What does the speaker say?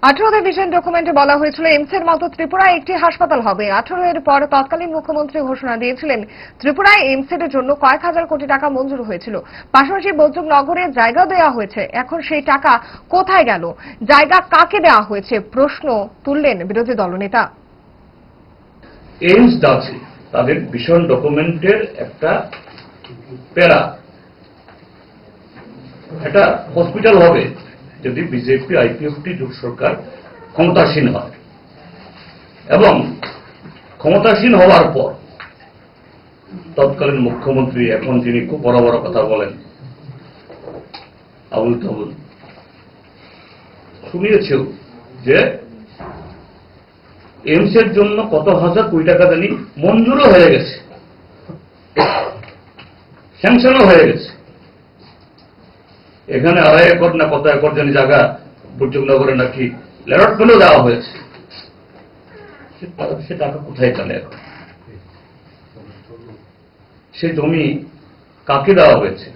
18 vision ডকুমেন্টে বলা হয়েছিল এইমসের মতো ত্রিপুরায় একটি হাসপাতাল হবে। 18 এর পর তৎকালীন মুখ্যমন্ত্রী ঘোষণা দিয়েছিলেন ত্রিপুরায় এইমসের জন্য কয়েক হাজার কোটি টাকা মঞ্জুর হয়েছিল। পাশাপাশি বৈদ্যনগরে জায়গা দেওয়া হয়েছে। এখন সেই টাকা কোথায় গেল, জায়গা কাকে দেওয়া হয়েছে, প্রশ্ন তুললেন বিরোধী দলনেতা। এইমস যাচ্ছে তাদের ভিশন ডকুমেন্টের একটা প্যারা, একটা হসপিটাল হবে যদি বিজেপি আইপিএফটি জোট সরকার ক্ষমতাসীন হয়, এবং ক্ষমতাসীন হওয়ার পর তৎকালীন মুখ্যমন্ত্রী, এখন যিনি খুব বড় বড় কথা বলেন, আবুল তাবুল শুনিয়েছেও যে এইমসের জন্য কত হাজার কোটি টাকা জানি মঞ্জুরও হয়ে গেছে, স্যাংশনও হয়ে গেছে। এখানে 2.5 একর না কত একর জানি জায়গা বৈদ্যনগরে নাকি ল্যারটমেন্টও দেওয়া হয়েছে। সে টাকা কোথায় গেল? এখন সে জমি কাকে দেওয়া হয়েছে?